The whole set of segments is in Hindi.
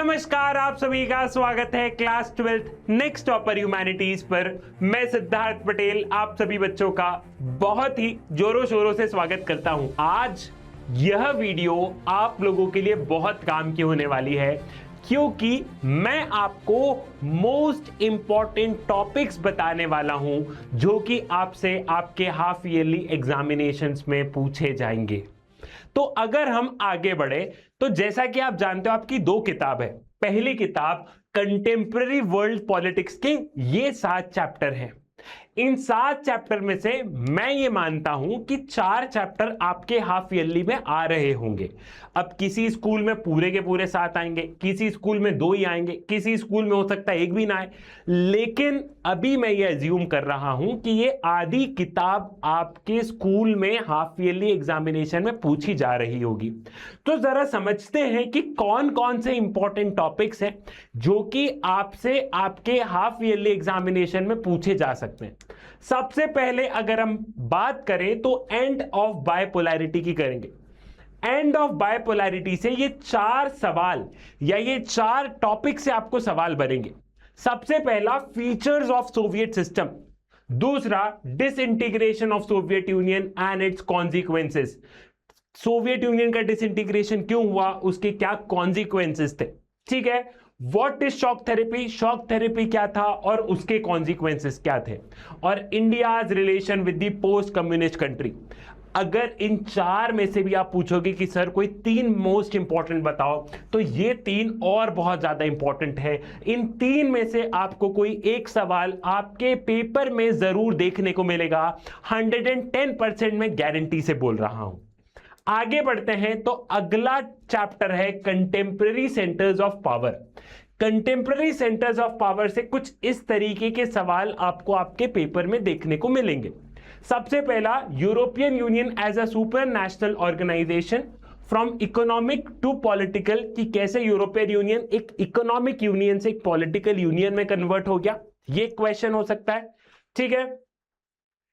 नमस्कार, आप सभी का स्वागत है class 12th next topper humanities पर। मैं सिद्धार्थ पटेल आप सभी बच्चों का बहुत ही जोरों शोरों से स्वागत करता हूं। आज यह वीडियो आप लोगों के लिए बहुत काम की होने वाली है, क्योंकि मैं आपको मोस्ट इंपॉर्टेंट टॉपिक्स बताने वाला हूं जो कि आपसे आपके हाफ ईयरली एग्जामिनेशंस में पूछे जाएंगे। तो अगर हम आगे बढ़े तो जैसा कि आप जानते हो आपकी दो किताब है। पहली किताब कंटेम्पररी वर्ल्ड पॉलिटिक्स के ये 7 चैप्टर हैं। इन 7 चैप्टर में से मैं ये मानता हूं कि 4 चैप्टर आपके हाफ ईयरली में आ रहे होंगे। अब किसी स्कूल में पूरे के पूरे 7 आएंगे, किसी स्कूल में 2 ही आएंगे, किसी स्कूल में हो सकता है 1 भी ना आए। लेकिन अभी मैं ये अज्यूम कर रहा हूं कि ये आधी किताब आपके स्कूल में हाफ ईयरली एग्जामिनेशन में पूछी जा रही होगी। तो जरा समझते हैं कि कौन कौन से इंपॉर्टेंट टॉपिक्स हैं जो कि आपसे आपके हाफ ईयरली एग्जामिनेशन में पूछे जा सकते हैं। सबसे पहले अगर हम बात करें तो एंड ऑफ बायपोलैरिटी की करेंगे। एंड ऑफ बायपोलैरिटी से ये 4 सवाल या ये 4 टॉपिक से आपको सवाल बनेंगे। सबसे पहला फीचर्स ऑफ सोवियत सिस्टम, दूसरा disintegration of Soviet union and it's consequences. Soviet union का डिसइंटीग्रेशन क्यों हुआ, उसके क्या कॉन्सिक्वेंसेस थे। ठीक है, what is shock therapy, shock therapy क्या था और उसके कॉन्सिक्वेंसेस क्या थे। और India's relation with the post communist country. अगर इन 4 में से भी आप पूछोगे कि सर कोई 3 मोस्ट इंपॉर्टेंट बताओ, तो ये 3 और बहुत ज्यादा इंपॉर्टेंट है। इन 3 में से आपको कोई एक सवाल आपके पेपर में जरूर देखने को मिलेगा। 110% में गारंटी से बोल रहा हूं। आगे बढ़ते हैं तो अगला चैप्टर है contemporary centers of power. Contemporary centers of power से कुछ इस तरीके के सवाल आपको आपके पेपर में देखने को मिलेंगे। सबसे पहला, European Union as a super national organisation from economic to political, कि कैसे यूरोपियन यूनियन एक इकोनॉमिक यूनियन से एक पॉलिटिकल यूनियन में कन्वर्ट हो गया, ये क्वेश्चन हो सकता है। ठीक है,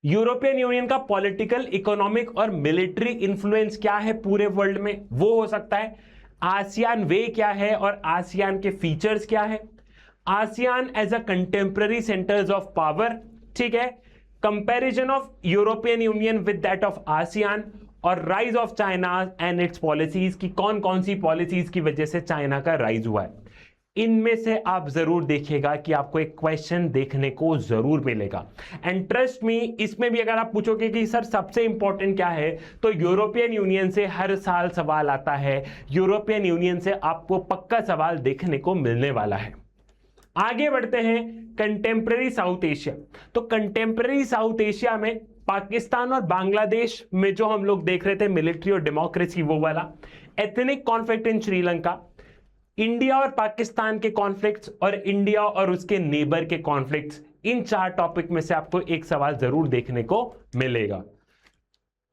यूरोपियन यूनियन का पॉलिटिकल, इकोनॉमिक और मिलिट्री इंफ्लुएंस क्या है पूरे वर्ल्ड में, वो हो सकता है। आसियान वे क्या है और आसियान के फीचर्स क्या है। ASEAN as a contemporary centers of power. ठीक है, comparison of European Union with that of ASEAN और rise of China and its policies, की कौन कौन सी पॉलिसीज की वजह से चाइना का राइज हुआ है। इनमें से आप जरूर देखिएगा कि आपको एक क्वेश्चन देखने को जरूर मिलेगा। एंड ट्रस्ट मी, इसमें भी अगर आप पूछोगे कि सर सबसे इंपॉर्टेंट क्या है, तो यूरोपियन यूनियन से हर साल सवाल आता है। यूरोपियन यूनियन से आपको पक्का सवाल देखने को मिलने वाला है। आगे बढ़ते हैं कंटेम्पररी साउथ एशिया। तो कंटेम्पररी साउथ एशिया में पाकिस्तान और बांग्लादेश में जो हम लोग देख रहे थे मिलिट्री और डेमोक्रेसी, वो वाला ethnic conflict in Sri Lanka, India और पाकिस्तान के कॉन्फ्लिक्ट्स और इंडिया और उसके नेबर के कॉन्फ्लिक्ट्स। इन 4 टॉपिक में से आपको एक सवाल जरूर देखने को मिलेगा।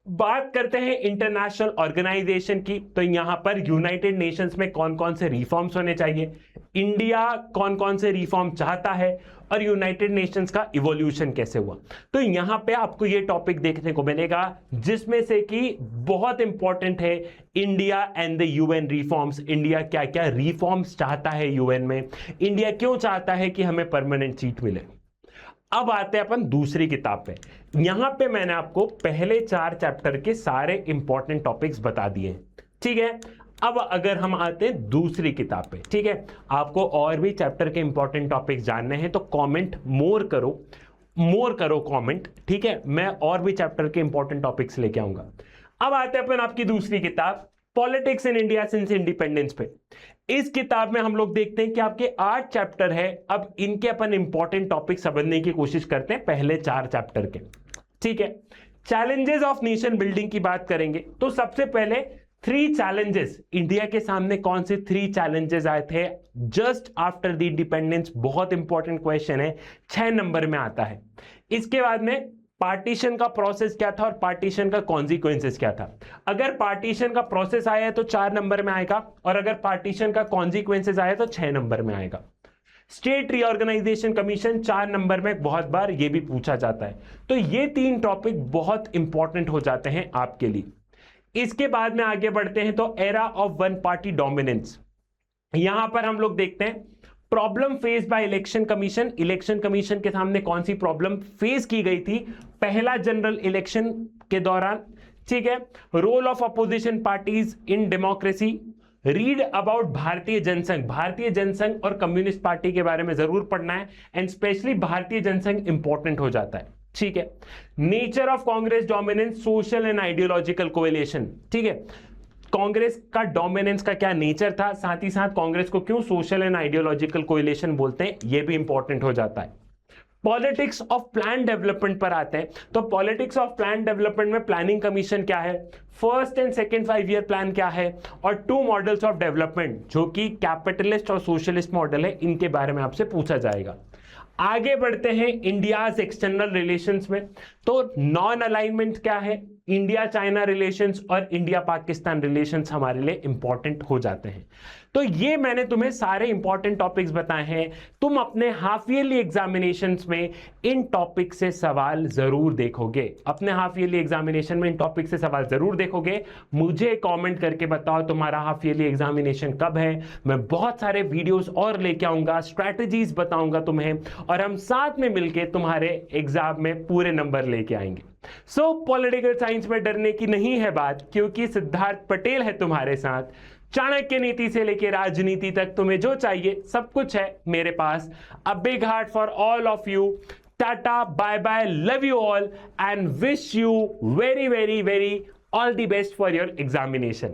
बात करते हैं इंटरनेशनल ऑर्गेनाइजेशन की, तो यहां पर यूनाइटेड नेशंस में कौन कौन से रिफॉर्म्स होने चाहिए, इंडिया कौन कौन से रिफॉर्म चाहता है और यूनाइटेड नेशंस का इवोल्यूशन कैसे हुआ। तो यहां पे आपको ये टॉपिक देखने को मिलेगा, जिसमें से कि बहुत इंपॉर्टेंट है India and the UN reforms. India क्या क्या रिफॉर्म्स चाहता है यूएन में, इंडिया क्यों चाहता है कि हमें परमानेंट सीट मिले। अब आते हैं अपन दूसरी किताब पे। यहां पे मैंने आपको पहले 4 चैप्टर के सारे इंपॉर्टेंट टॉपिक्स बता दिए। ठीक है, अब अगर हम आते हैं दूसरी किताब पे। ठीक है, आपको और भी चैप्टर के इंपॉर्टेंट टॉपिक्स जानने हैं तो कमेंट मोर करो कमेंट। ठीक है, मैं और भी चैप्टर के इंपॉर्टेंट टॉपिक्स लेके आऊंगा। अब आते हैं अपन आपकी दूसरी किताब politics in India since independence पे। इस किताब में हम लोग देखते हैं कि आपके 8 चैप्टर है। अब इनके अपन इंपॉर्टेंट टॉपिक समझने की कोशिश करते हैं पहले 4 चैप्टर के। ठीक है, चैलेंजेस ऑफ नेशन बिल्डिंग की बात करेंगे तो सबसे पहले 3 चैलेंजेस, इंडिया के सामने कौन से 3 चैलेंजेस आए थे जस्ट आफ्टर द इंडिपेंडेंस। बहुत इंपॉर्टेंट क्वेश्चन है, 6 नंबर में आता है। इसके बाद में पार्टीशन का प्रोसेस क्या था और पार्टीशन का कॉन्सिक्वेंसेस क्या था। अगर पार्टीशन का प्रोसेस आया है तो 4 नंबर में आएगा, और अगर पार्टीशन का कॉन्सिक्वेंसेस आया तो 6 नंबर में आएगा। स्टेट रीऑर्गेनाइजेशन कमीशन 4 नंबर में बहुत बार ये भी पूछा जाता है। तो ये 3 टॉपिक बहुत इंपॉर्टेंट हो जाते हैं आपके लिए। इसके बाद में आगे बढ़ते हैं तो era of one party dominance. यहां पर हम लोग देखते हैं problem face by election commission. Election commission के सामने कौन सी प्रॉब्लम फेस की गई थी पहला जनरल इलेक्शन के दौरान, ठीक है। Role of opposition parties in democracy, read about Bharatiya Jana Sangh. भारतीय जनसंघ और कम्युनिस्ट पार्टी के बारे में जरूर पढ़ना है, एंड स्पेशली भारतीय जनसंघ इंपॉर्टेंट हो जाता है, ठीक है। Nature of Congress dominance, social and ideological coalition, ठीक है। कांग्रेस का डोमिनेंस का क्या नेचर था, साथ ही साथ कांग्रेस को क्यों सोशल एंड आइडियोलॉजिकल कोएलिशन बोलते हैं, यह भी इंपॉर्टेंट हो जाता है। पॉलिटिक्स ऑफ प्लान डेवलपमेंट पर आते हैं, तो पॉलिटिक्स ऑफ प्लान डेवलपमेंट में प्लानिंग कमीशन क्या है, first and second 5 year plan क्या है, और 2 मॉडल्स ऑफ डेवलपमेंट जो कि कैपिटलिस्ट और सोशलिस्ट मॉडल है, इनके बारे में आपसे पूछा जाएगा। आगे बढ़ते हैं इंडियाज एक्सटर्नल रिलेशंस में, तो नॉन अलाइनमेंट क्या है, इंडिया चाइना रिलेशंस और इंडिया पाकिस्तान रिलेशंस हमारे लिए इंपॉर्टेंट हो जाते हैं। तो ये मैंने तुम्हें सारे इंपॉर्टेंट टॉपिक्स बताए हैं। तुम अपने हाफ ईयरली एग्जामिनेशंस में इन टॉपिक से सवाल जरूर देखोगे, अपने हाफ ईयरली एग्जामिनेशन में इन टॉपिक से सवाल जरूर देखोगे। मुझे कमेंट करके बताओ तुम्हारा हाफ ईयरली एग्जामिनेशन कब है, मैं बहुत सारे वीडियोस और लेके आऊंगा, स्ट्रैटेजीज बताऊंगा तुम्हें, और हम साथ में मिलकर तुम्हारे एग्जाम में पूरे नंबर लेके आएंगे। सो पॉलिटिकल साइंस में डरने की नहीं है बात, क्योंकि सिद्धार्थ पटेल है तुम्हारे साथ। चाणक्य नीति से लेकर राजनीति तक तुम्हें जो चाहिए सब कुछ है मेरे पास। A big heart for all of you. Tata, bye bye, love you all and wish you very very very all the best for your examination.